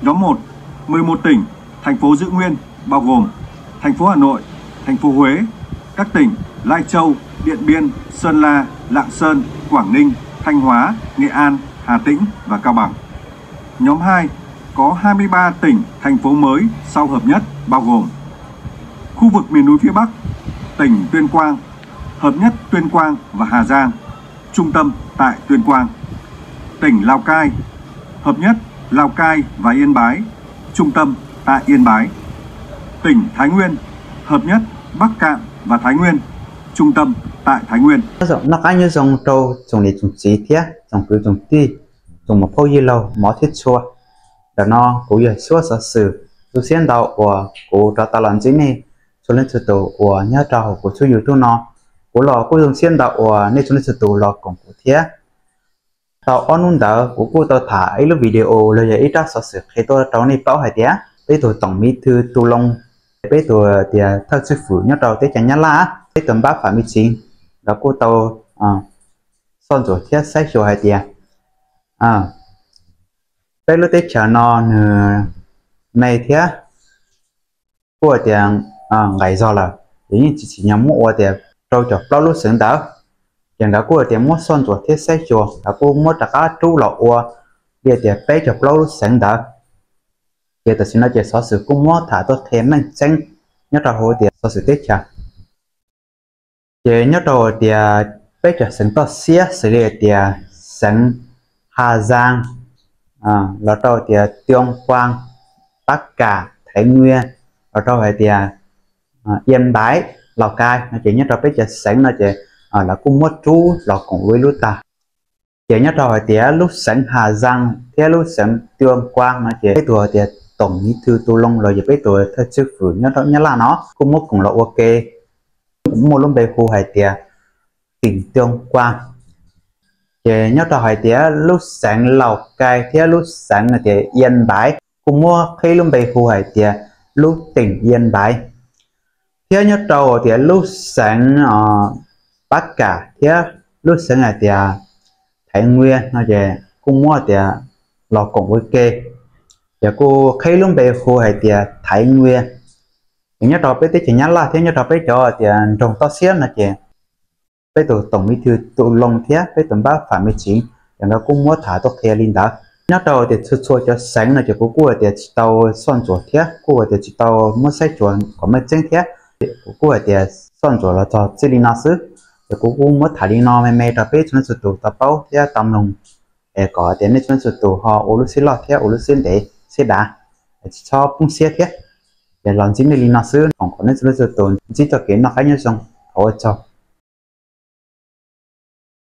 Nhóm 1, 11 tỉnh, thành phố giữ nguyên bao gồm thành phố Hà Nội, thành phố Huế, các tỉnh Lai Châu, Điện Biên, Sơn La, Lạng Sơn, Quảng Ninh, Thanh Hóa, Nghệ An, Hà Tĩnh và Cao Bằng. Nhóm 2 có 23 tỉnh, thành phố mới sau hợp nhất bao gồm khu vực miền núi phía Bắc, tỉnh Tuyên Quang, hợp nhất Tuyên Quang và Hà Giang, trung tâm tại Tuyên Quang. Tỉnh Lào Cai, hợp nhất Lào Cai và Yên Bái, trung tâm tại Yên Bái. Tỉnh Thái Nguyên, hợp nhất Bắc Cạn và Thái Nguyên, trung tâm tại Thái Nguyên. Nó có như dòng trâu, dòng này dòng chỉ thiết, dòng cứ dòng ti, dòng một phô y lâu, mỏ thiết chua. Đó nó cũng như xua sở sử. Tôi xem đầu của trò ta làm gì này, cho nên sự tổ của nhớ trò của chú YouTube nó. Của lò của dòng xem đầu nên cho nên sự tổ lò cùng của thiết. Tao on luôn đó của cô tao thả ấy lúc video là ít ra sở sử khi tôi trò này bảo hay thế. Bây tôi tổng bí thư tu long. Bây tôi thì thật sự phủ nhớ trò tới chẳng nhá lá. Bây tầm bác phải 19. Đó cô tao son rồi thiết sách rồi hay thế. Bây lúc tới chờ nó này thế. Cô thì ngày do là chỉ nhắm mua thì trâu chọc bao lúc sướng đó. Chẳng đã cô thì mua son rồi thiết sách rồi. Đã cô mua trả cá trú lọ bây thì bé chọc bao lúc sướng đó. Bây giờ xin nói chuyện sở sử cũng mua thả tôi thêm mình xanh nhớ trò hồi thì sở sử tiết chả. Chị nhớ trò thì bây giờ sướng tôi xía xử lý thì sướng Hà Giang là trò thì Tuyên Quang, Bắc Cạn, Thái Nguyên là trò thì Yên Bái, Lào Cai. Nó chỉ nhớ trò bây giờ sướng nó chỉ là cũng mất chú là cùng với lúc ta. Chị nhớ trò thì lúc sướng Hà Giang thế lúc sướng Tuyên Quang nó chỉ cái tuổi thì tổng bí thư tu long rồi bây tuổi thật sự phủ nhớ là nó cũng mất cùng là ok cũng một lúc về khu hải tiệt tỉnh Tuyên Quang. Thì nhớ trò hải tiệt lúc sáng Lào Cai thế lúc sáng thì Yên Bái cũng mua khi lúc về khu hải tiệt lúc tỉnh Yên Bái. Thế nhớ trò thì lúc sáng Bắc Cạn thế lúc sáng là thì Thái Nguyên nó về cũng mua thì là cùng với kê. Giờ cô khi lúc về khu hải thì Thái Nguyên nhớ trò bây giờ chỉ nhắn là thế nhớ trò bây giờ thì trong to xiết là chị bây giờ tổng bí thư tụ long thế bây giờ bác phải 19 thì nó cũng muốn thả tốt khe linh đó nhớ trò thì xua cho sáng là chỉ cô thì tàu son chuột thế cô thì chỉ tàu muốn xây chuột có mấy chân thế cô thì son chuột là cho chỉ linh nào xứ thì cô cũng muốn thả đi nó mày trò bây giờ nó tụ tập bao thế tầm lòng để có tiền nên nó tụ họ ô lúc xí lọt thế ô lúc xí để sẽ đã cho cũng xe thế để làm gì nên linh nào xứ còn có nên sẽ tồn chỉ cho kiến nó khác nhau xong thôi cho